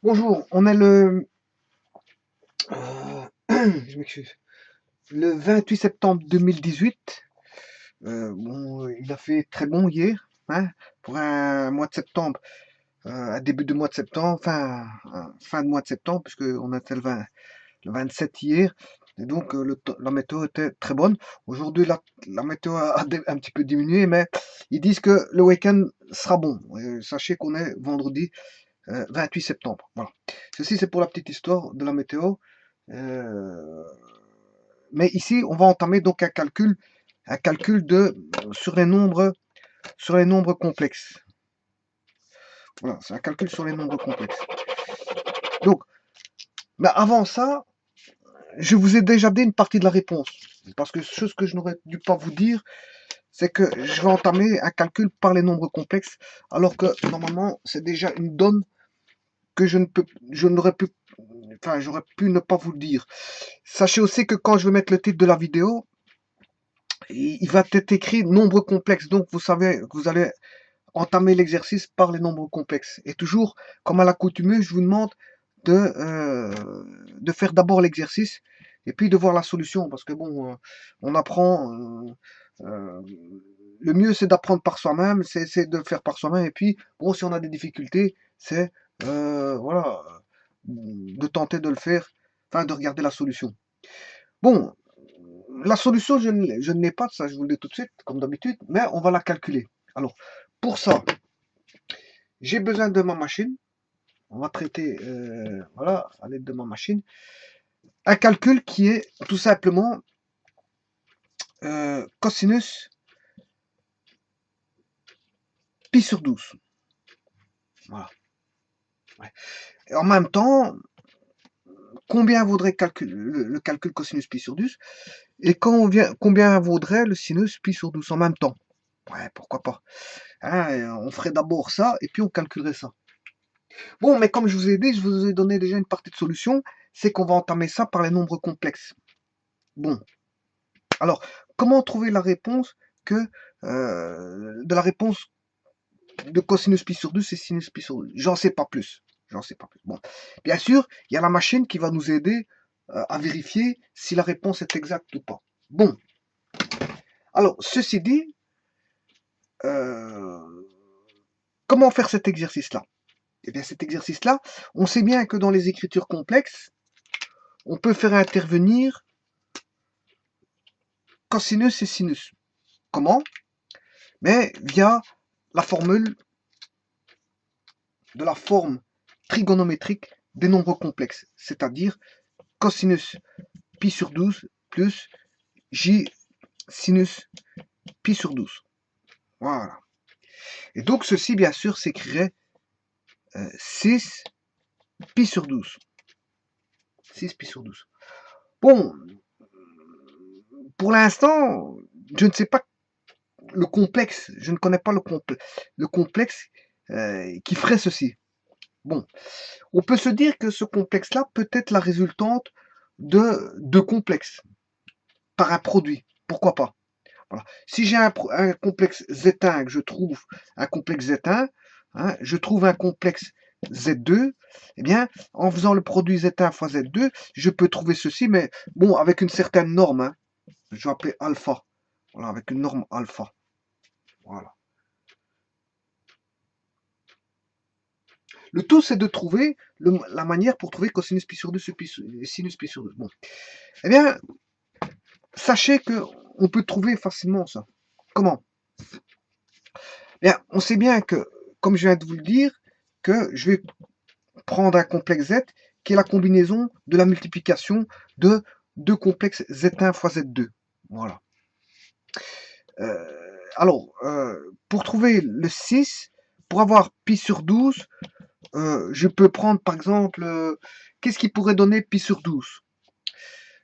Bonjour, on est je m'excuse, le 28 septembre 2018. Bon, il a fait très bon hier, hein, pour un mois de septembre, un début de mois de septembre, fin de mois de septembre, puisque on était le 27 hier. Et donc, la météo était très bonne. Aujourd'hui, la météo un petit peu diminué, mais ils disent que le week-end sera bon. Sachez qu'on est vendredi 28 septembre. Voilà. Ceci, c'est pour la petite histoire de la météo. Euh, mais ici, on va entamer donc un calcul sur les nombres complexes. Voilà, c'est un calcul sur les nombres complexes. Donc, mais avant ça, je vous ai déjà dit une partie de la réponse. Parce que chose que je n'aurais dû pas vous dire, c'est que je vais entamer un calcul par les nombres complexes, alors que normalement, c'est déjà une donne que je n'aurais pu, enfin, j'aurais pu ne pas vous le dire. Sachez aussi que quand je vais mettre le titre de la vidéo, il va être écrit nombre complexe. Donc, vous savez que vous allez entamer l'exercice par les nombres complexes. Et toujours, comme à l'accoutumée, je vous demande de faire d'abord l'exercice et puis de voir la solution. Parce que bon, on apprend. Euh, le mieux, c'est d'apprendre par soi-même, c'est de faire par soi-même. Et puis, bon, si on a des difficultés, c'est voilà, de tenter de le faire, enfin, de regarder la solution. Bon, la solution, je ne l'ai pas, ça je vous le dis tout de suite, comme d'habitude, mais on va la calculer. Alors, pour ça, j'ai besoin de ma machine. On va traiter, voilà, à l'aide de ma machine, un calcul qui est tout simplement cosinus pi sur 12. Voilà. Ouais. Et en même temps, combien vaudrait le calcul cosinus pi sur 12 et combien vaudrait le sinus pi sur 12 en même temps. Ouais, pourquoi pas. Hein, on ferait d'abord ça et puis on calculerait ça. Bon, mais comme je vous ai dit, je vous ai donné déjà une partie de solution, c'est qu'on va entamer ça par les nombres complexes. Bon, alors, comment trouver la réponse de la réponse de cosinus pi sur 2, et sinus pi sur 2? J'en sais pas plus. J'en sais pas plus. Bon, bien sûr, il y a la machine qui va nous aider à vérifier si la réponse est exacte ou pas. Bon, alors, ceci dit, euh, comment faire cet exercice-là? Eh bien, cet exercice-là, on sait bien que dans les écritures complexes, on peut faire intervenir cosinus et sinus. Comment? Mais via la formule de la forme trigonométrique des nombres complexes, c'est-à-dire cosinus pi sur 12 plus j sinus pi sur 12. Voilà. Et donc ceci, bien sûr, s'écrirait 6 pi sur 12. 6 pi sur 12. Bon, pour l'instant, je ne sais pas le complexe, je ne connais pas le complexe qui ferait ceci. Bon, on peut se dire que ce complexe-là peut être la résultante de deux complexes par un produit. Pourquoi pas? Voilà. Si j'ai un complexe Z1 que je trouve un complexe Z1, hein, je trouve un complexe Z2, eh bien, en faisant le produit Z1 fois Z2, je peux trouver ceci, mais bon, avec une certaine norme, hein, je vais appeler alpha. Voilà, avec une norme alpha. Voilà. Le tout, c'est de trouver la manière pour trouver cosinus pi sur 2 sinus pi sur 2. Bon. Eh bien, sachez que on peut trouver facilement ça. Comment? Bien, on sait bien que, comme je viens de vous le dire, que je vais prendre un complexe Z qui est la combinaison de la multiplication de deux complexes Z1 fois Z2. Voilà. Pour trouver le 6, pour avoir pi sur 12, je peux prendre par exemple, qu'est-ce qui pourrait donner pi sur 12?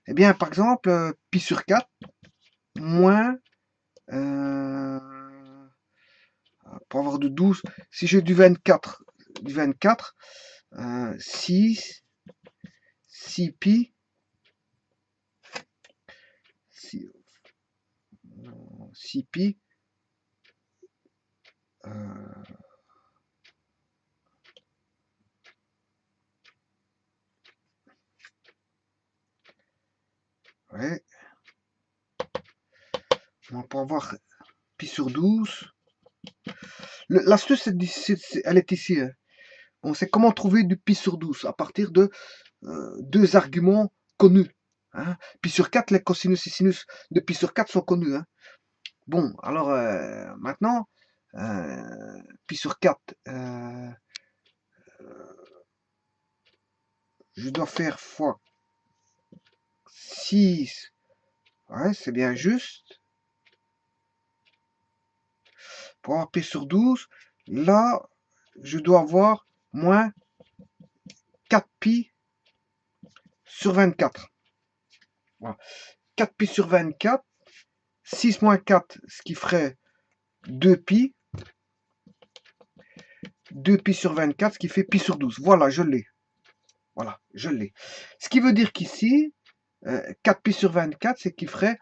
Eh bien, par exemple, pi sur 4 moins, euh, pour avoir de 12, si j'ai du 24 6, 6 pi, 6, 6 pi, euh, Ouais. On va avoir pi sur 12. L'astuce, elle est ici. Hein. On sait comment trouver du pi sur 12 à partir de deux arguments connus. Hein. Pi sur 4, les cosinus et sinus de pi sur 4 sont connus. Hein. Bon, alors maintenant, pi sur 4, je dois faire fois 6. Ouais, c'est bien juste. Pour avoir pi sur 12, là, je dois avoir moins 4 pi sur 24. Voilà. 4 pi sur 24, 6 moins 4, ce qui ferait 2 pi. 2 pi sur 24, ce qui fait pi sur 12. Voilà, je l'ai. Voilà, je l'ai. Ce qui veut dire qu'ici, 4 pi sur 24, c'est qu'il ferait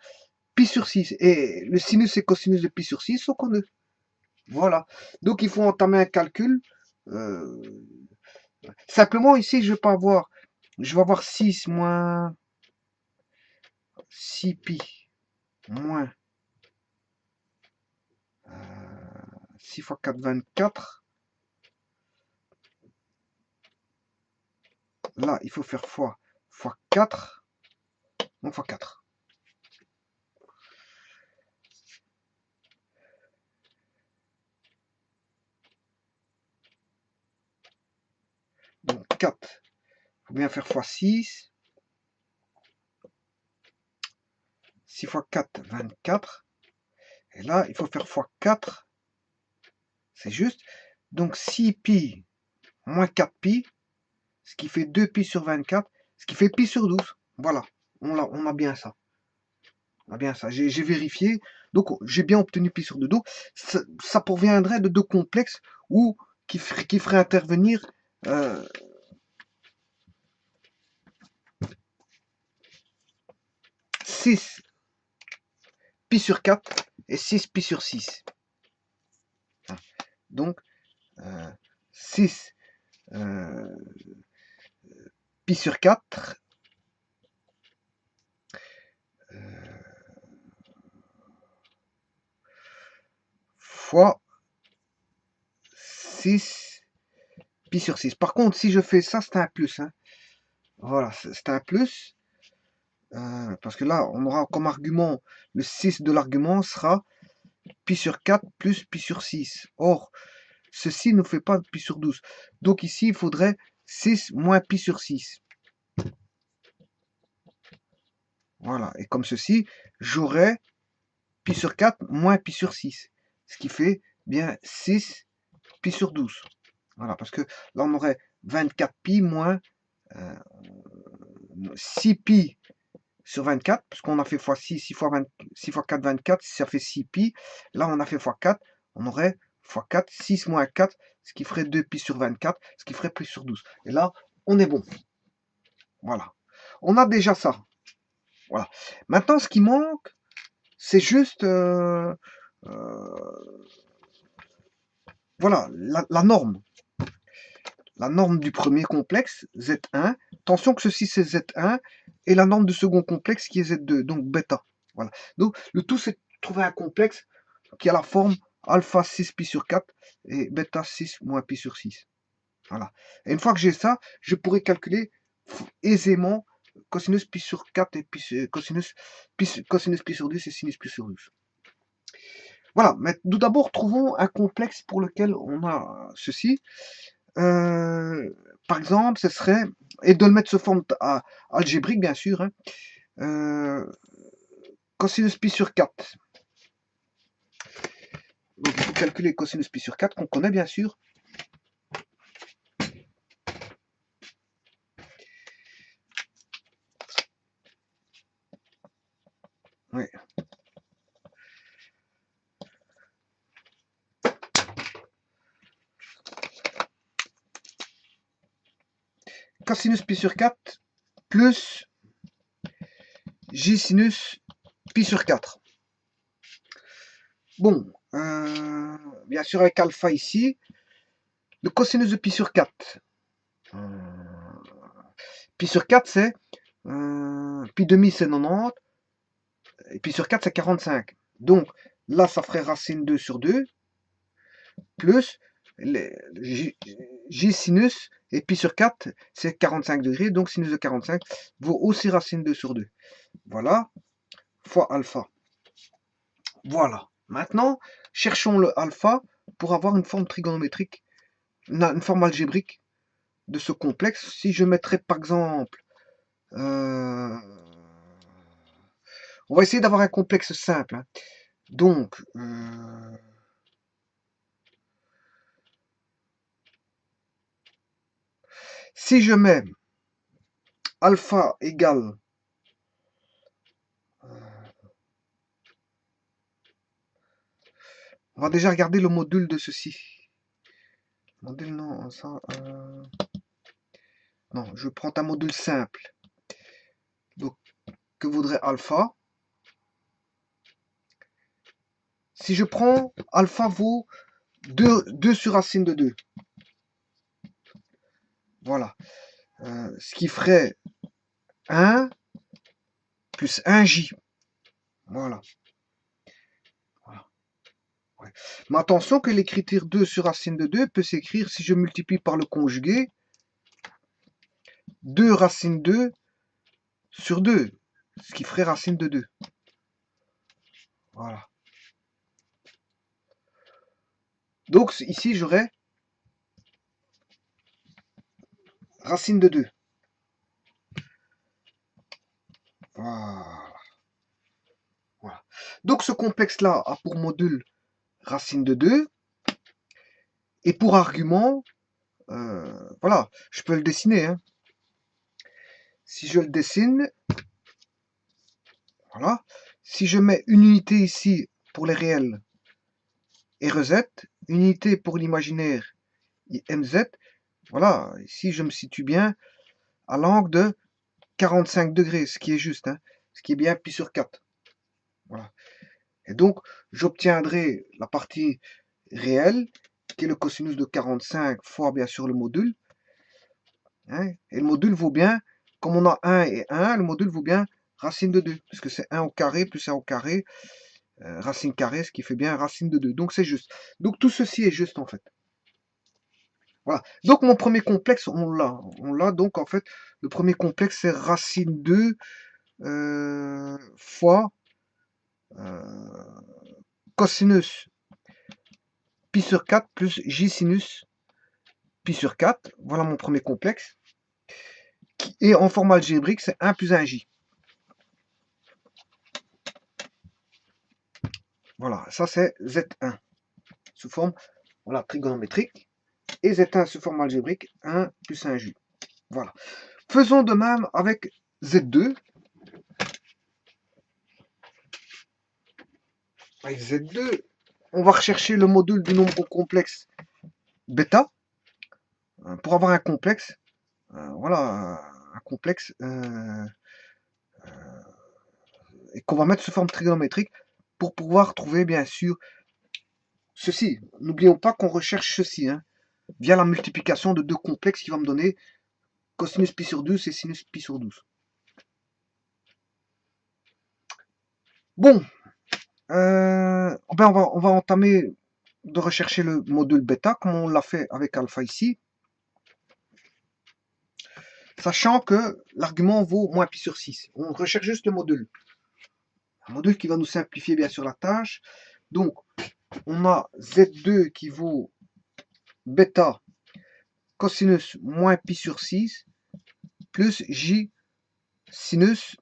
pi sur 6. Et le sinus et cosinus de pi sur 6 sont connus. Voilà. Donc, il faut entamer un calcul. Simplement, ici, je vais avoir 6 moins 6 pi moins 6 fois 4, 24. Là, il faut faire fois 4. Non, fois 4. Donc 4. Il faut bien faire fois 6. 6 fois 4, 24. Et là, il faut faire fois 4. C'est juste. Donc 6 pi moins 4 pi, ce qui fait 2 pi sur 24, ce qui fait pi sur 12. Voilà, on a bien ça. On a bien ça. J'ai vérifié. Donc j'ai bien obtenu pi sur 2. Donc ça proviendrait de deux complexes ou qui ferait intervenir 6 pi sur 4 et 6 pi sur 6. Donc 6 pi sur 4 fois 6 pi sur 6. Par contre, si je fais ça, c'est un plus. Hein. Voilà, c'est un plus. Parce que là, on aura comme argument, le 6 de l'argument sera pi sur 4 plus pi sur 6. Or, ceci ne fait pas pi sur 12. Donc ici, il faudrait 6 moins pi sur 6. Voilà, et comme ceci, j'aurai pi sur 4 moins pi sur 6. Ce qui fait bien 6 pi sur 12. Voilà, parce que là, on aurait 24 pi moins 6 pi sur 24, parce qu'on a fait fois 6, 6 fois 4, 24, ça fait 6 pi. Là, on a fait fois 4, on aurait fois 4, 6 moins 4, ce qui ferait 2 pi sur 24, ce qui ferait pi sur 12. Et là, on est bon. Voilà. On a déjà ça. Voilà. Maintenant, ce qui manque, c'est juste voilà, la norme. La norme du premier complexe, Z1. Attention que ceci, c'est Z1. Et la norme du second complexe qui est Z2, donc bêta. Voilà. Donc, le tout, c'est de trouver un complexe qui a la forme alpha 6 pi sur 4 et bêta 6 moins pi sur 6. Voilà. Et une fois que j'ai ça, je pourrais calculer aisément cosinus pi sur 4 et cosinus pi sur 10 et sinus pi sur 12. Voilà, mais tout d'abord, trouvons un complexe pour lequel on a ceci. Par exemple, ce serait, et de le mettre sous forme algébrique, bien sûr, hein, cosinus pi sur 4. Donc, il faut calculer cosinus pi sur 4, qu'on connaît, bien sûr. Oui. Cosinus pi sur 4 plus j sinus pi sur 4. Bon, bien sûr avec alpha ici, le cosinus de pi sur 4. Pi sur 4 c'est pi demi c'est 90, Et pi sur 4, c'est 45. Donc, là, ça ferait racine 2 sur 2, plus J sinus, et pi sur 4, c'est 45 degrés, donc sinus de 45 vaut aussi racine 2 sur 2. Voilà, fois alpha. Voilà. Maintenant, cherchons le alpha pour avoir une forme trigonométrique, une forme algébrique de ce complexe. Si je mettrais par exemple, on va essayer d'avoir un complexe simple, hein. Donc, si je mets alpha égale on va déjà regarder le module de ceci. Module non, ça, non, je prends un module simple. Donc, que vaudrait alpha? Si je prends alpha vaut 2 sur racine de 2. Voilà. Ce qui ferait 1 plus 1j. Voilà. Voilà. Ouais. Mais attention que l'écriture 2 sur racine de 2 peut s'écrire, si je multiplie par le conjugué, 2 racine 2 sur 2. Ce qui ferait racine de 2. Voilà. Donc ici, j'aurais racine de 2. Voilà. Voilà. Donc ce complexe-là a pour module racine de 2. Et pour argument, voilà, je peux le dessiner, hein. Si je le dessine, voilà. Si je mets une unité ici pour les réels, RZ, une unité pour l'imaginaire, MZ, voilà, ici je me situe bien à l'angle de 45 degrés, ce qui est juste, hein, ce qui est bien pi sur 4. Voilà. Et donc, j'obtiendrai la partie réelle, qui est le cosinus de 45 fois bien sûr le module. Hein, et le module vaut bien, comme on a 1 et 1, le module vaut bien racine de 2, puisque c'est 1 au carré plus 1 au carré, racine carrée, ce qui fait bien racine de 2. Donc c'est juste. Donc tout ceci est juste en fait. Voilà. Donc mon premier complexe, on l'a. On l'a donc en fait, le premier complexe c'est racine 2 fois cosinus pi sur 4 plus j sinus pi sur 4. Voilà mon premier complexe. Et en forme algébrique, c'est 1 plus 1j. Voilà, ça c'est Z1 sous forme voilà, trigonométrique. Et Z1 sous forme algébrique, 1 plus 1j. Voilà. Faisons de même avec Z2. Avec Z2, on va rechercher le module du nombre complexe bêta. Pour avoir un complexe, voilà, un complexe et qu'on va mettre sous forme trigonométrique pour pouvoir trouver bien sûr ceci. N'oublions pas qu'on recherche ceci, hein, via la multiplication de deux complexes qui va me donner cosinus pi sur 12 et sinus pi sur 12. Bon, ben on va entamer de rechercher le module bêta comme on l'a fait avec alpha ici. Sachant que l'argument vaut moins pi sur 6. On recherche juste le module. Un module qui va nous simplifier bien sûr la tâche. Donc, on a Z2 qui vaut bêta cosinus moins pi sur 6 plus J sinus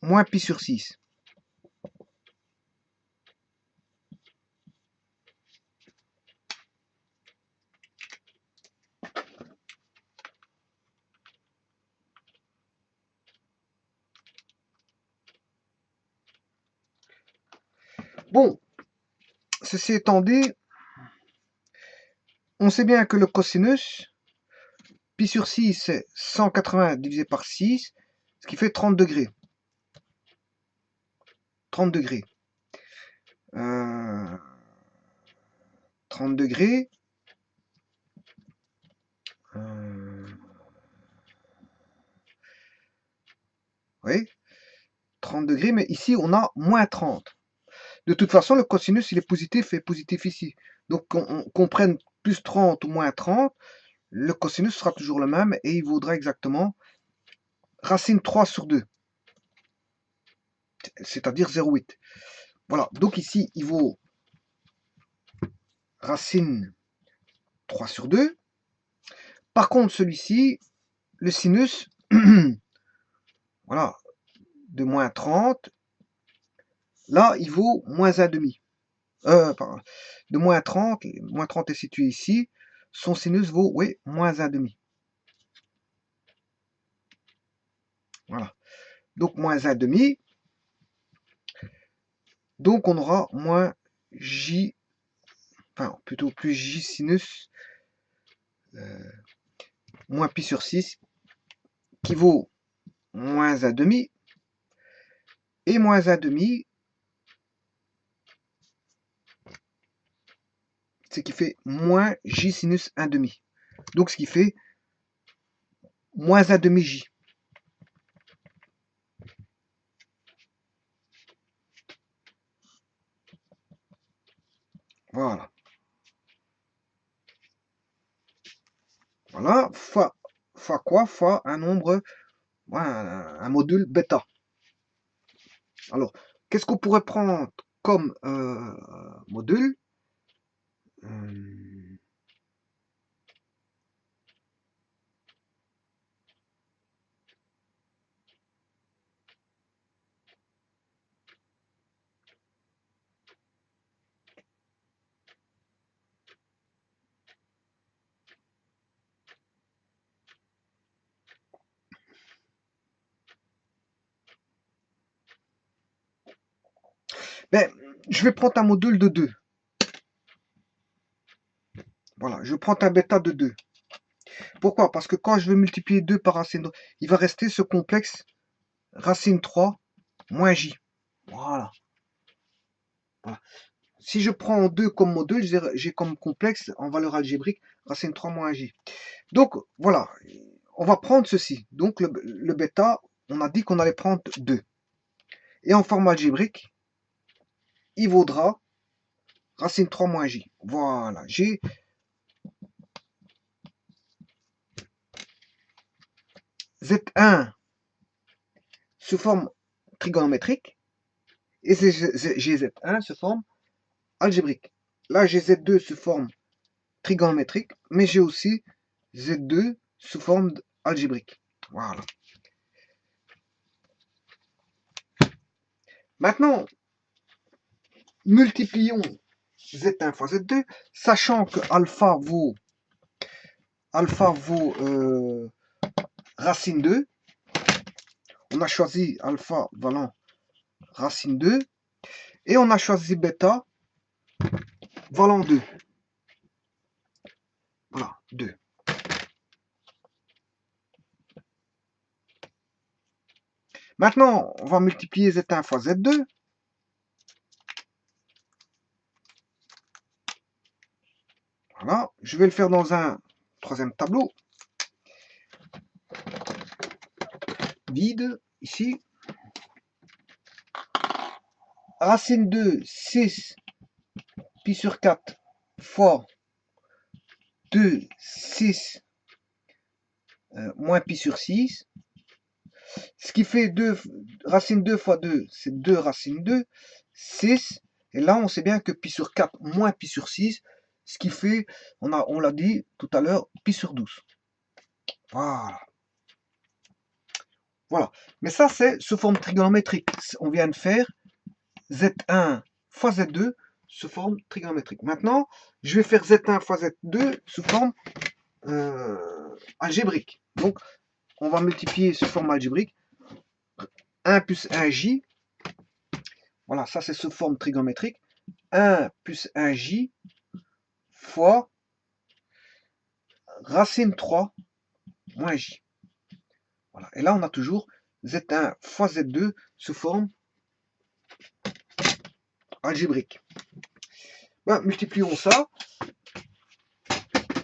moins pi sur 6. Bon, ceci étant dit, on sait bien que le cosinus, pi sur 6, c'est 180 divisé par 6, ce qui fait 30 degrés. 30 degrés. 30 degrés. Oui. 30 degrés, mais ici, on a moins 30. De toute façon, le cosinus, il est positif ici. Donc, qu'on prenne plus 30 ou moins 30, le cosinus sera toujours le même et il vaudra exactement racine 3 sur 2, c'est-à-dire 0,8. Voilà, donc ici, il vaut racine 3 sur 2. Par contre, celui-ci, le sinus, voilà, de moins 30, là, il vaut moins 1,5. De moins 30 est situé ici, son sinus vaut, oui, moins 1,5. Voilà. Donc, moins 1,5. Donc, on aura moins J, enfin, plutôt plus J sinus, moins pi sur 6, qui vaut moins 1,5. Et moins 1,5, ce qui fait moins J sinus 1,5. Donc, ce qui fait moins 1,5 J. Voilà. Voilà, fois quoi? Fois un nombre, un module bêta. Alors, qu'est-ce qu'on pourrait prendre comme module? Ben, je vais prendre un module de 2. Voilà, je prends un bêta de 2. Pourquoi? Parce que quand je vais multiplier 2 par racine 3, il va rester ce complexe racine 3 moins j. Voilà. Voilà. Si je prends 2 comme module, j'ai comme complexe en valeur algébrique racine 3 moins j. Donc, voilà. On va prendre ceci. Donc, le bêta, on a dit qu'on allait prendre 2. Et en forme algébrique, il vaudra racine 3 moins j. Voilà. J'ai Z1 sous forme trigonométrique et j'ai Z1 sous forme algébrique. Là, j'ai Z2 sous forme trigonométrique, mais j'ai aussi Z2 sous forme algébrique. Voilà. Maintenant, multiplions Z1 fois Z2, sachant que alpha vaut racine 2. On a choisi alpha valant racine 2. Et on a choisi bêta valant 2. Voilà, 2. Maintenant, on va multiplier Z1 fois Z2. Voilà, je vais le faire dans un troisième tableau. Vide, ici. Racine 2, 6 pi sur 4 fois 2, 6 moins pi sur 6. Ce qui fait 2, racine 2 fois 2, c'est 2 racine 2, 6. Et là, on sait bien que pi sur 4 moins pi sur 6, ce qui fait, on l'a dit tout à l'heure, pi sur 12. Voilà. Voilà. Mais ça, c'est sous forme trigonométrique. On vient de faire Z1 fois Z2 sous forme trigonométrique. Maintenant, je vais faire Z1 fois Z2 sous forme algébrique. Donc, on va multiplier sous forme algébrique 1 plus 1j. Voilà, ça c'est sous forme trigonométrique. 1 plus 1j fois racine 3 moins j. Voilà. Et là, on a toujours Z1 fois Z2 sous forme algébrique. Ben, multiplions ça.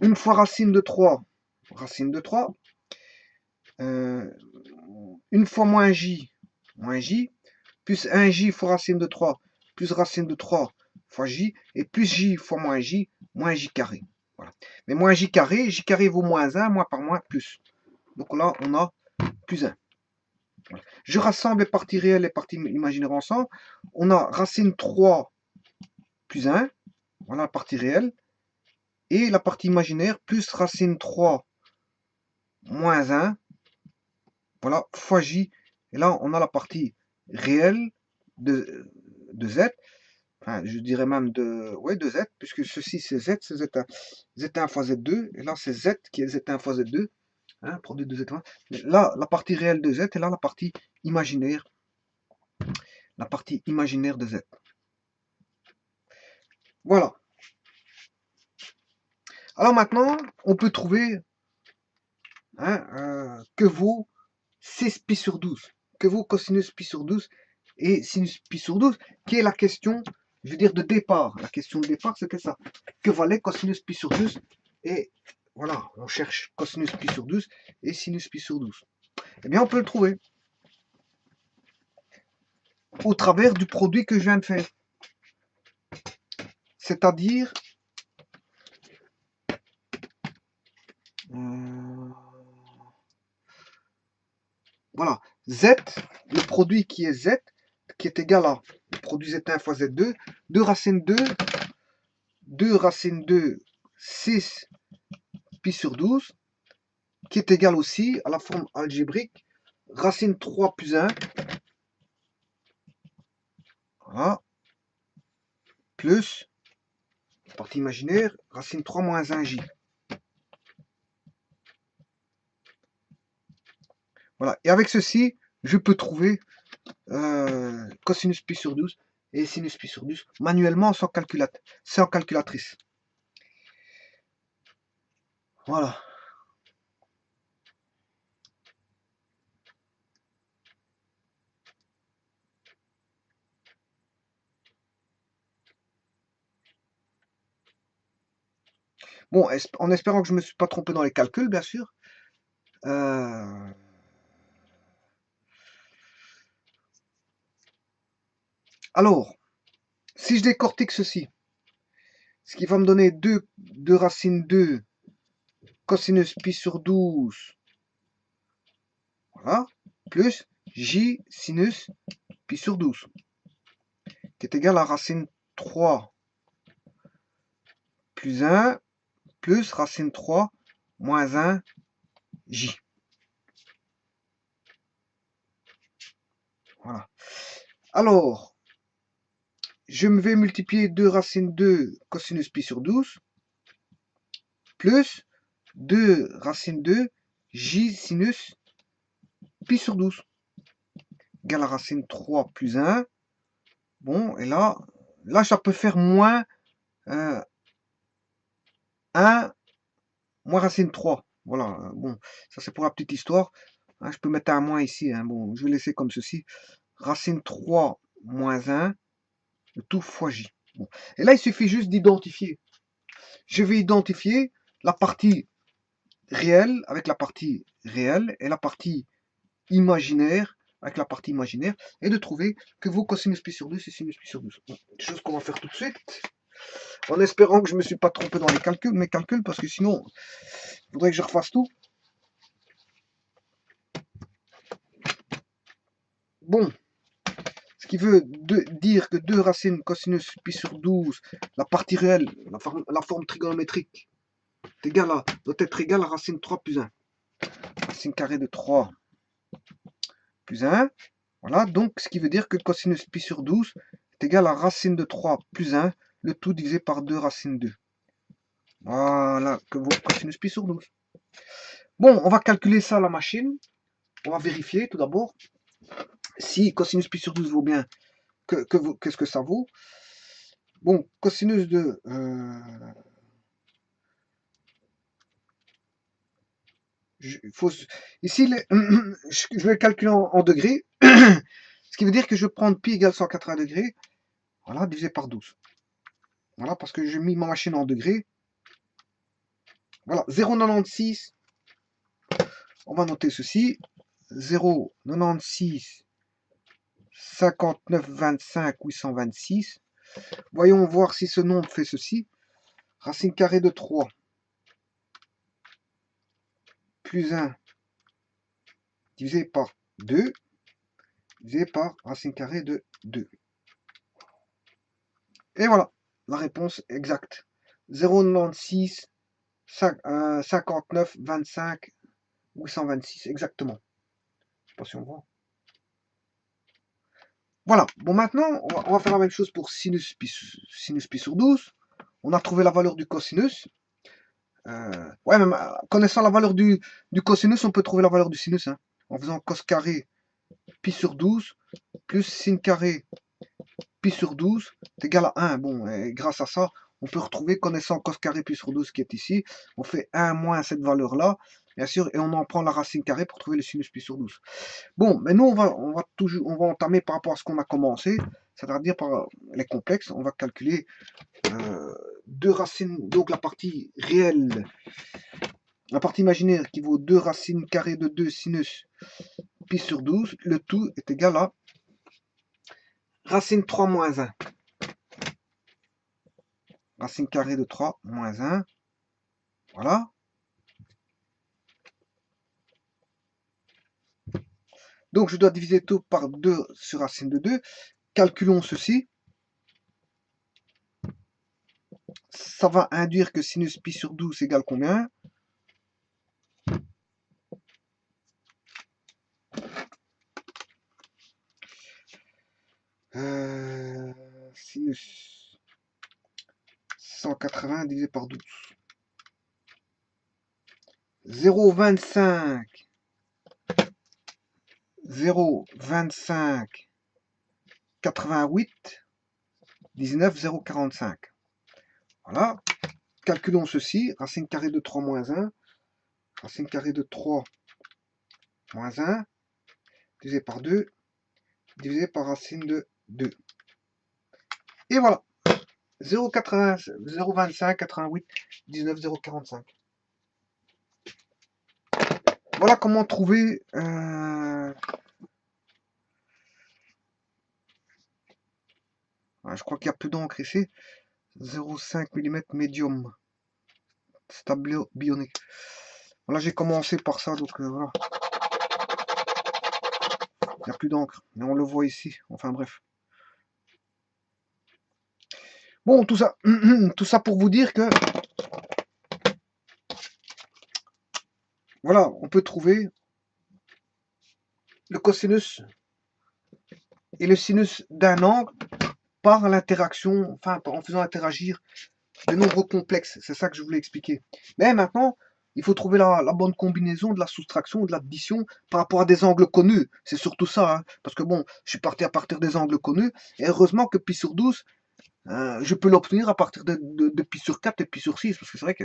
Une fois racine de 3, une fois moins j, plus 1j fois racine de 3, plus racine de 3 fois j, et plus j fois moins j carré. Voilà. Mais moins j carré vaut moins 1, moins par moins, plus. Donc là, on a plus 1. Voilà. Je rassemble les parties réelles et les parties imaginaires ensemble. On a racine 3 plus 1, voilà la partie réelle, et la partie imaginaire plus racine 3 moins 1, voilà, fois j. Et là, on a la partie réelle de z, enfin, je dirais même de z, puisque ceci c'est z, c'est z1, z1 fois z2, et là c'est z qui est z1 fois z2, hein, produit de z1. Là, la partie réelle de z, et là la partie imaginaire de z. Voilà. Alors maintenant, on peut trouver que vaut 6 pi sur 12, que vaut cosinus pi sur 12 et sinus pi sur 12, qui est la question, je veux dire, de départ. La question de départ, c'était ça. Que valait cosinus pi sur 12? Et voilà, on cherche cosinus pi sur 12 et sinus pi sur 12. Eh bien, on peut le trouver au travers du produit que je viens de faire. C'est-à-dire... voilà, z, le produit qui est z, qui est égal à le produit z1 fois z2, 2 racine 2, 2 racine 2, 6 pi sur 12, qui est égal aussi à la forme algébrique, racine 3 plus 1, voilà, plus, partie imaginaire, racine 3 moins 1j. Voilà, et avec ceci, je peux trouver cosinus pi sur 12 et sinus pi sur 12 manuellement sans calculatrice. Voilà. Bon, en espérant que je ne me suis pas trompé dans les calculs, bien sûr. Alors, si je décortique ceci, ce qui va me donner 2 racine 2 cosinus pi sur 12, voilà, plus j sinus pi sur 12, qui est égal à racine 3 plus 1 plus racine 3 moins 1 j. Voilà. Alors, je me vais multiplier 2 racine 2 cosinus pi sur 12 plus 2 racine 2 j sinus pi sur 12 égale à racine 3 plus 1. Bon, et là ça peut faire moins 1 moins racine 3. Voilà, bon, ça c'est pour la petite histoire. Hein, je peux mettre un moins ici. Hein, bon, je vais laisser comme ceci. Racine 3 moins 1, le tout fois j. Bon. Et là, il suffit juste d'identifier. Je vais identifier la partie réelle avec la partie réelle et la partie imaginaire avec la partie imaginaire et de trouver que vaut cosinus pi sur 2 c'est sinus pi sur 12. Bon, chose qu'on va faire tout de suite. En espérant que je ne me suis pas trompé dans mes calculs, parce que sinon, il faudrait que je refasse tout. Bon, ce qui veut dire que 2 racines cosinus pi sur 12, la partie réelle, la forme trigonométrique, doit être égale à racine 3 plus 1. Racine carrée de 3 plus 1. Voilà, donc ce qui veut dire que cosinus pi sur 12 est égal à racine de 3 plus 1, le tout divisé par 2 racine 2. Voilà, que vaut cosinus pi sur 12. Bon, on va calculer ça à la machine. On va vérifier tout d'abord si cosinus pi sur 12 vaut bien. Qu'est-ce que ça vaut? Bon, cosinus de... ici, je vais le calculer en degrés. Ce qui veut dire que je vais prendre pi égale 180 degrés. Voilà, divisé par 12. Voilà, parce que j'ai mis ma machine en degrés. Voilà, 0,96. On va noter ceci. 0,96 59, 25, 826. Voyons voir si ce nombre fait ceci. Racine carrée de 3 plus 1 divisé par 2 divisé par racine carrée de 2. Et voilà, la réponse exacte. 0,96, 59, 25, 826, exactement. Je sais pas si on voit. Voilà, bon maintenant, on va faire la même chose pour sinus pi sur 12. On a trouvé la valeur du cosinus. Ouais, même connaissant la valeur du cosinus, on peut trouver la valeur du sinus. Hein, en faisant cos carré pi sur 12 plus sin carré pi sur 12 est égal à 1. Bon, et grâce à ça, on peut retrouver, connaissant cos carré pi sur 12 qui est ici, on fait 1 moins cette valeur-là, bien sûr, et on en prend la racine carrée pour trouver le sinus pi sur 12. Bon, mais nous, on va entamer par rapport à ce qu'on a commencé, c'est-à-dire par les complexes. On va calculer deux racines, donc la partie réelle, la partie imaginaire qui vaut 2 racines carrées de 2 sinus pi sur 12, le tout est égal à racine 3 moins 1. Racine carrée de 3 moins 1. Voilà. Donc je dois diviser tout par 2 sur racine de 2. Calculons ceci. Ça va induire que sinus pi sur 12 égale combien? Sinus 180 divisé par 12. 0,25 0,25 88 19 0,45. Voilà. Calculons ceci. Racine carrée de 3 moins 1. Racine carrée de 3 moins 1 divisé par 2 divisé par racine de 2. Et voilà. 0,25 88 19 0,45. Voilà comment trouver je crois qu'il y a peu d'encre ici. 0,5 mm médium. Stabilo bionique. Voilà, j'ai commencé par ça, donc voilà. Il n'y a plus d'encre. Mais on le voit ici. Enfin bref. Bon, tout ça pour vous dire que voilà, on peut trouver le cosinus et le sinus d'un angle par l'interaction, enfin en faisant interagir des nombres complexes. C'est ça que je voulais expliquer. Mais maintenant, il faut trouver la bonne combinaison de la soustraction ou de l'addition par rapport à des angles connus. C'est surtout ça. Hein, parce que bon, je suis parti à partir des angles connus. Et heureusement que pi sur 12, je peux l'obtenir à partir de pi sur 4 et pi sur 6. Parce que c'est vrai que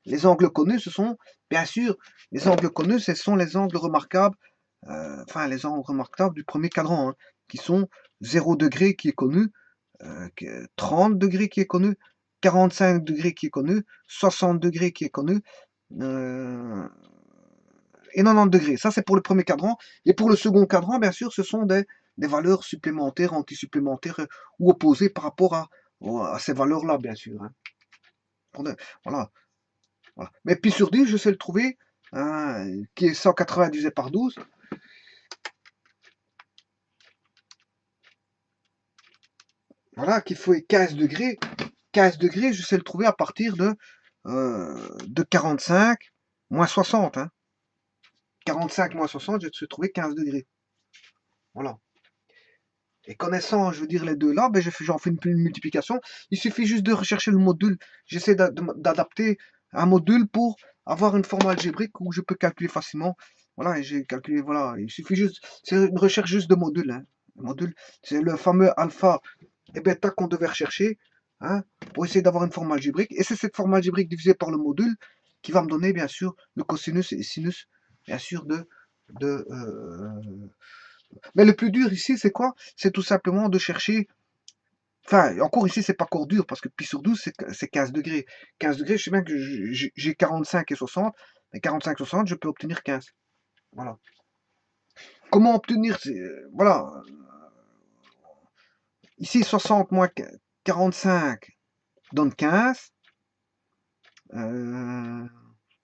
les angles connus, ce sont, bien sûr, les angles connus, ce sont les angles remarquables, enfin les angles remarquables du premier cadran, hein, qui sont 0 degré qui est connu, 30 degrés qui est connu, 45 degrés qui est connu, 60 degrés qui est connu, et 90 degrés. Ça, c'est pour le premier cadran. Et pour le second cadran, bien sûr, ce sont des valeurs supplémentaires, anti-supplémentaires ou opposées par rapport à ces valeurs-là, bien sûr. Hein. Voilà. Mais pi sur 10, je sais le trouver, hein, qui est 180 divisé par 12. Voilà, qu'il faut 15 degrés. 15 degrés, je sais le trouver à partir de 45 moins 60. Hein. 45 moins 60, je sais trouver 15 degrés. Voilà. Et connaissant, je veux dire, les deux là, ben j'en fais une multiplication. Il suffit juste de rechercher le module. J'essaie d'adapter un module pour avoir une forme algébrique où je peux calculer facilement. Voilà, et j'ai calculé, voilà. Il suffit juste, c'est une recherche juste de module. Hein. Le module, c'est le fameux alpha et bêta qu'on devait rechercher, hein, pour essayer d'avoir une forme algébrique. Et c'est cette forme algébrique divisée par le module qui va me donner, bien sûr, le cosinus et sinus, bien sûr, mais le plus dur ici, c'est quoi? C'est tout simplement de chercher. Enfin, encore ici, c'est pas encore dur, parce que pi sur 12, c'est 15 degrés. 15 degrés, je sais bien que j'ai 45 et 60, mais 45 et 60, je peux obtenir 15. Voilà. Comment obtenir, voilà, Ici, 60 moins 45 donne 15.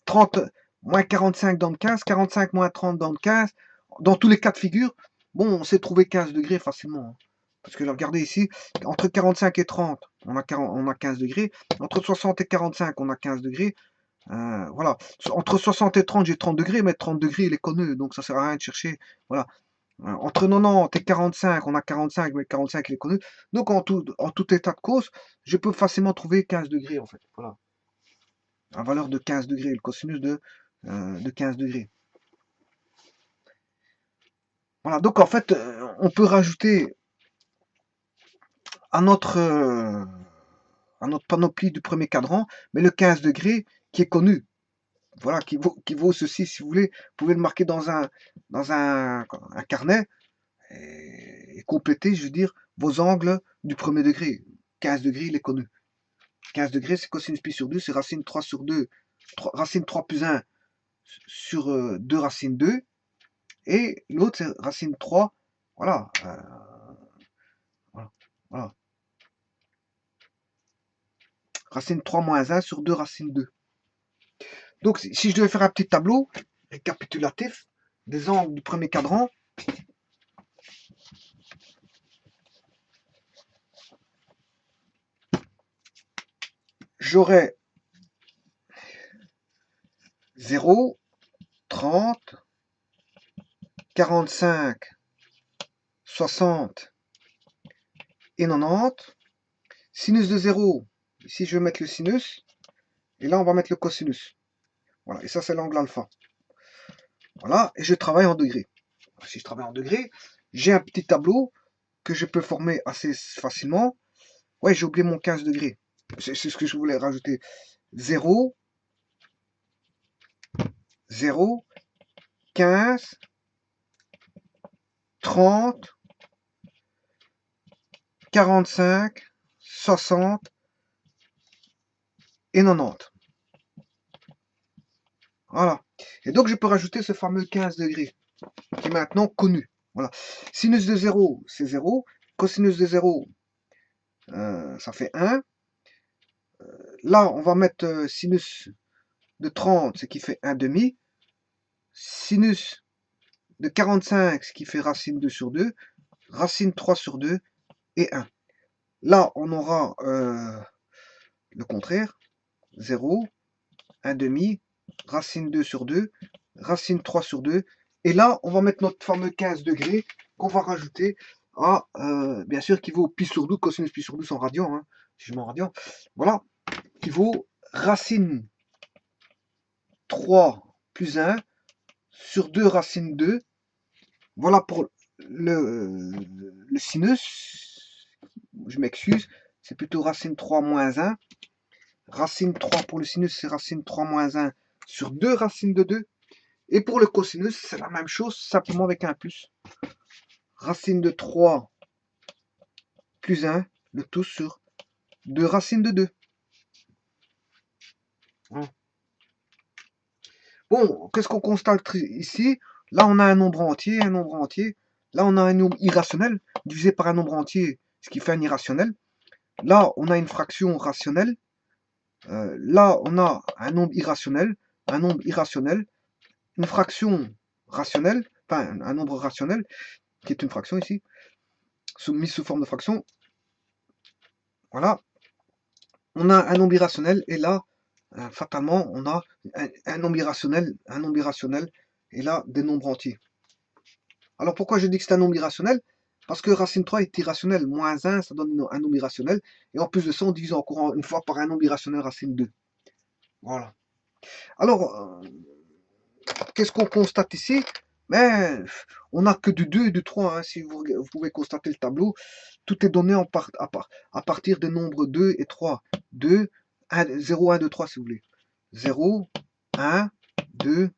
30 moins 45 donne 15. 45 moins 30 donne 15. Dans tous les cas de figure, bon, on sait trouver 15 degrés facilement. Parce que regardez ici, entre 45 et 30, on a 15 degrés. Entre 60 et 45, on a 15 degrés. Voilà. Entre 60 et 30, j'ai 30 degrés, mais 30 degrés, il est connu, donc ça sert à rien de chercher. Voilà. Entre 90 et 45, on a 45, mais 45, il est connu. Donc en tout état de cause, je peux facilement trouver 15 degrés, en fait. Voilà. La valeur de 15 degrés, le cosinus de 15 degrés. Voilà, donc en fait, on peut rajouter à notre panoplie du premier cadran, mais le 15 degrés qui est connu. Voilà, qui vaut ceci, si vous voulez. Vous pouvez le marquer dans un carnet et compléter, je veux dire, vos angles du premier degré. 15 degrés, il est connu. 15 degrés, c'est cosinus pi sur 2, c'est racine 3 sur 2. Racine 3 plus 1 sur 2 racine 2. Et l'autre, c'est racine 3. Voilà. Voilà. Racine 3 moins 1 sur 2 racine 2. Donc, si je devais faire un petit tableau récapitulatif des angles du premier cadran, j'aurais 0, 30, 45, 60 et 90. Sinus de 0, ici je vais mettre le sinus, et là on va mettre le cosinus. Voilà, et ça c'est l'angle alpha. Voilà, et je travaille en degrés. Si je travaille en degrés, j'ai un petit tableau que je peux former assez facilement. Ouais, j'ai oublié mon 15 degrés. C'est ce que je voulais rajouter. 0, 0, 15, 30, 45, 60 et 90. Voilà. Et donc je peux rajouter ce fameux 15 degrés, qui est maintenant connu. Voilà. Sinus de 0, c'est 0. Cosinus de 0, ça fait 1. Là, on va mettre sinus de 30, ce qui fait 1 demi. Sinus de 45, ce qui fait racine 2 sur 2. Racine 3 sur 2 et 1. Là, on aura le contraire. 0, 1 demi, racine 2 sur 2, racine 3 sur 2. Et là, on va mettre notre fameux 15 degrés qu'on va rajouter à, bien sûr, qui vaut pi sur 12, cosinus pi sur 12 en radian, hein, si je mets en radian. Voilà, qui vaut racine 3 plus 1 sur 2 racine 2. Voilà pour le sinus. Je m'excuse, c'est plutôt racine 3 moins 1. Racine 3 pour le sinus, c'est racine 3 moins 1 sur 2 racines de 2. Et pour le cosinus, c'est la même chose, simplement avec un plus. Racine de 3 plus 1, le tout sur 2 racines de 2. Bon, qu'est-ce qu'on constate ici? Là, on a un nombre entier, un nombre entier. Là, on a un nombre irrationnel, divisé par un nombre entier, ce qui fait un irrationnel. Là, on a une fraction rationnelle. Là, on a un nombre irrationnel, une fraction rationnelle, enfin un nombre rationnel, qui est une fraction ici, mise sous forme de fraction. Voilà. On a un nombre irrationnel, et là, fatalement, on a un nombre irrationnel, et là, des nombres entiers. Alors pourquoi je dis que c'est un nombre irrationnel? Parce que racine 3 est irrationnel. Moins 1, ça donne un nombre irrationnel. Et en plus de ça, on divise encore une fois par un nombre irrationnel racine 2. Voilà. Alors, qu'est-ce qu'on constate ici? Mais on n'a que du 2 et du 3. Hein. Si vous pouvez constater le tableau, tout est donné à partir des nombres 2 et 3. 2, 1, 0, 1, 2, 3 si vous voulez. 0, 1, 2,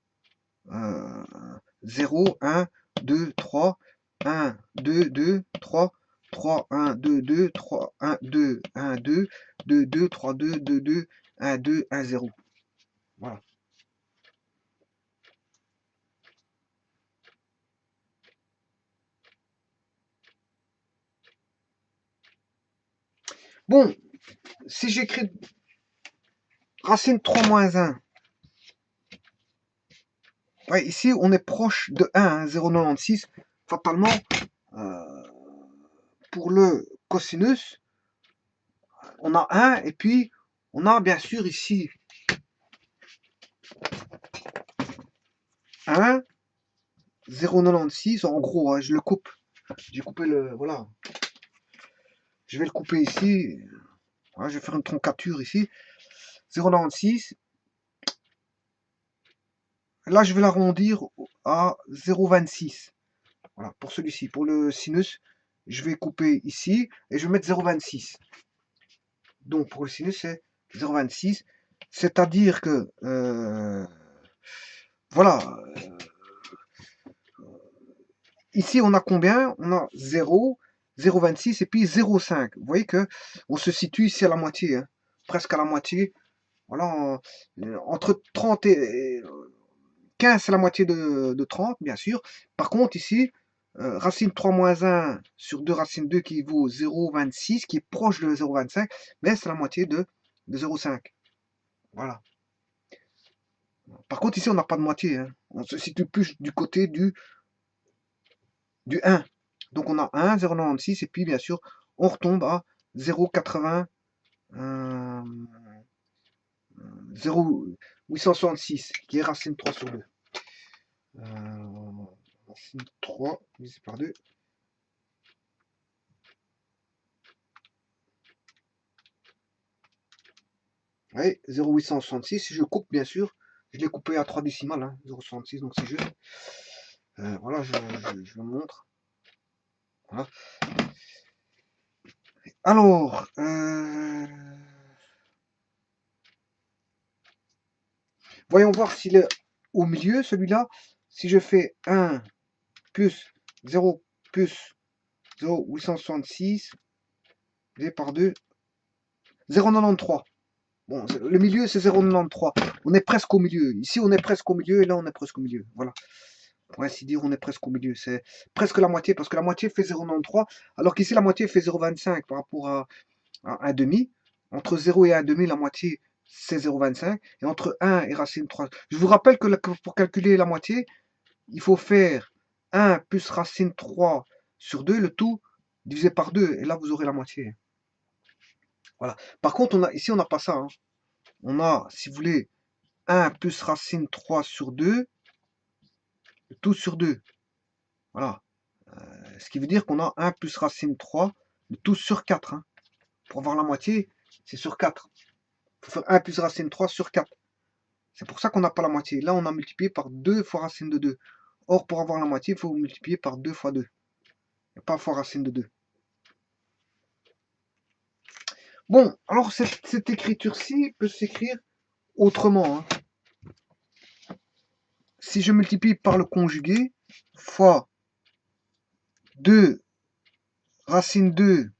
0, 1, 2, 3, 1, 2, 2, 3, 3, 1, 2, 2, 3, 1, 2, 1, 2, 2, 2, 3, 2, 2, 2, 1, 2, 1, 0. Voilà. Bon, si j'écris racine 3 moins 1, ouais, ici on est proche de 1, hein, 0,96. Fatalement, euh, pour le cosinus, on a 1, et puis on a bien sûr ici 1, 0,96, en gros, hein, je le coupe. J'ai coupé le, voilà. Je vais le couper ici. Voilà, je vais faire une troncature ici. 0,96. Là, je vais l'arrondir à 0,26. Voilà, pour celui-ci. Pour le sinus, je vais couper ici et je vais mettre 0,26. Donc, pour le sinus, c'est 0,26. C'est-à-dire que, voilà, ici, on a combien? On a 0, 0,26 et puis 0,5. Vous voyez que on se situe ici à la moitié, hein, presque à la moitié. Voilà, entre 30 et 15, c'est la moitié de 30, bien sûr. Par contre, ici, racine 3 moins 1 sur 2 racine 2 qui vaut 0,26, qui est proche de 0,25, mais c'est la moitié de 0,5. Voilà. Par contre, ici, on n'a pas de moitié, hein. On se situe plus du côté du 1. Donc, on a 1, 0,96, et puis, bien sûr, on retombe à 0,80, 0,866, qui est racine 3 sur 2. Racine 3 divisé par 2. Oui, 0,866. Si je coupe, bien sûr, je l'ai coupé à 3 décimales, hein, 0,66, donc c'est juste. Voilà, je le montre. Voilà. Alors, voyons voir s'il est au milieu, celui-là. Si je fais 1 plus 0 plus 0,866 divisé par 2, 0,93. Bon, le milieu, c'est 0,93. On est presque au milieu. Ici, on est presque au milieu, et là, on est presque au milieu. Voilà. Pour ainsi dire, on est presque au milieu. C'est presque la moitié, parce que la moitié fait 0,93, alors qu'ici, la moitié fait 0,25 par rapport à 1 demi. Entre 0 et 1 demi, la moitié, c'est 0,25. Et entre 1 et racine 3. Je vous rappelle que pour calculer la moitié, il faut faire 1 plus racine 3 sur 2, le tout divisé par 2. Et là, vous aurez la moitié. Voilà. Par contre, ici, on n'a pas ça, hein. On a, si vous voulez, 1 plus racine 3 sur 2, le tout sur 2. Voilà. Ce qui veut dire qu'on a 1 plus racine 3, le tout sur 4. Hein. Pour avoir la moitié, c'est sur 4. Il faut faire 1 plus racine 3 sur 4. C'est pour ça qu'on n'a pas la moitié. Là, on a multiplié par 2 fois racine de 2. Or, pour avoir la moitié, il faut multiplier par 2 fois 2. Et pas fois racine de 2. Bon, alors cette écriture-ci peut s'écrire autrement. Hein. Si je multiplie par le conjugué, fois 2 racine 2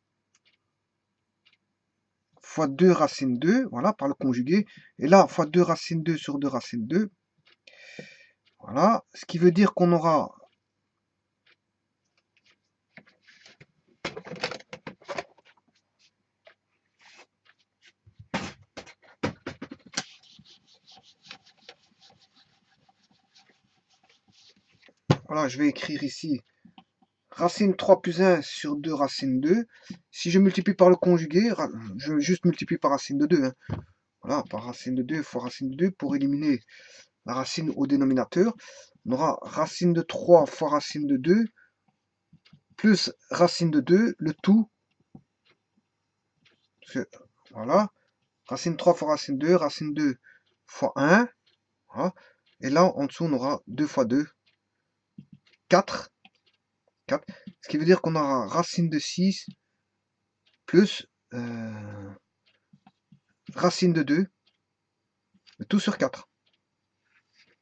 fois 2 racine 2, voilà, par le conjugué. Et là, fois 2 racine 2 sur 2 racine 2. Voilà, ce qui veut dire qu'on aura voilà, je vais écrire ici racine 3 plus 1 sur 2 racine 2. Si je multiplie par le conjugué, je juste multiplie par racine de 2. Hein. Voilà, par racine de 2 fois racine de 2 pour éliminer la racine au dénominateur. On aura racine de 3 fois racine de 2 plus racine de 2, le tout. Voilà, racine 3 fois racine 2, racine 2 fois 1. Voilà. Et là, en dessous, on aura 2 fois 2, 4. 4. Ce qui veut dire qu'on aura racine de 6 plus racine de 2, tout sur 4.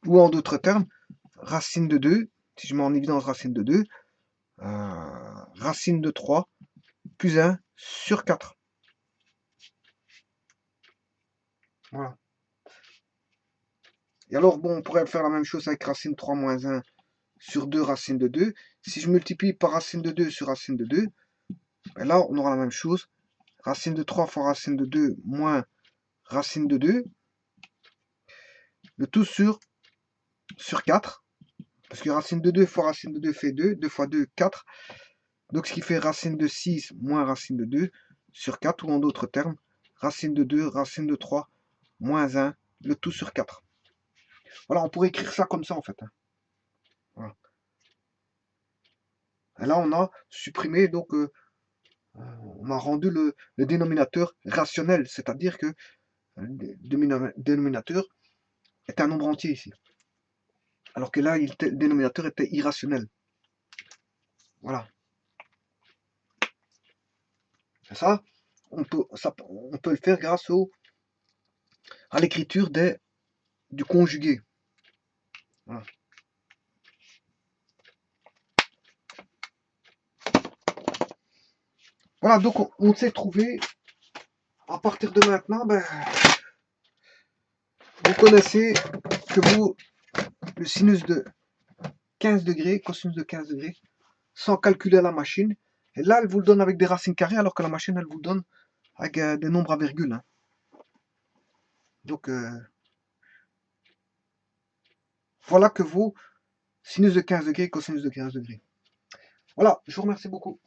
Ou en d'autres termes, racine de 2, si je mets en évidence racine de 2, racine de 3 plus 1 sur 4. Voilà. Et alors, bon, on pourrait faire la même chose avec racine 3 moins 1 sur 2 racine de 2. Si je multiplie par racine de 2 sur racine de 2, ben là, on aura la même chose. racine de 3 fois racine de 2 moins racine de 2, le tout sur 4, parce que racine de 2 fois racine de 2 fait 2, 2 fois 2, 4, donc ce qui fait racine de 6 moins racine de 2 sur 4, ou en d'autres termes, racine de 2, racine de 3, moins 1, le tout sur 4. Voilà, on pourrait écrire ça comme ça en fait. Voilà. Et là, on a supprimé, donc on a rendu le dénominateur rationnel, c'est-à-dire que le dénominateur est un nombre entier ici. Alors que là, le dénominateur était irrationnel. Voilà. Et ça, on peut le faire grâce à l'écriture du conjugué. Voilà. Voilà, donc on s'est trouvé. À partir de maintenant, ben, vous connaissez que le sinus de 15 degrés, cosinus de 15 degrés, sans calculer à la machine. Et là, elle vous le donne avec des racines carrées, alors que la machine, elle vous le donne avec des nombres à virgule. Hein. Donc, voilà que vaut sinus de 15 degrés, cosinus de 15 degrés. Voilà, je vous remercie beaucoup.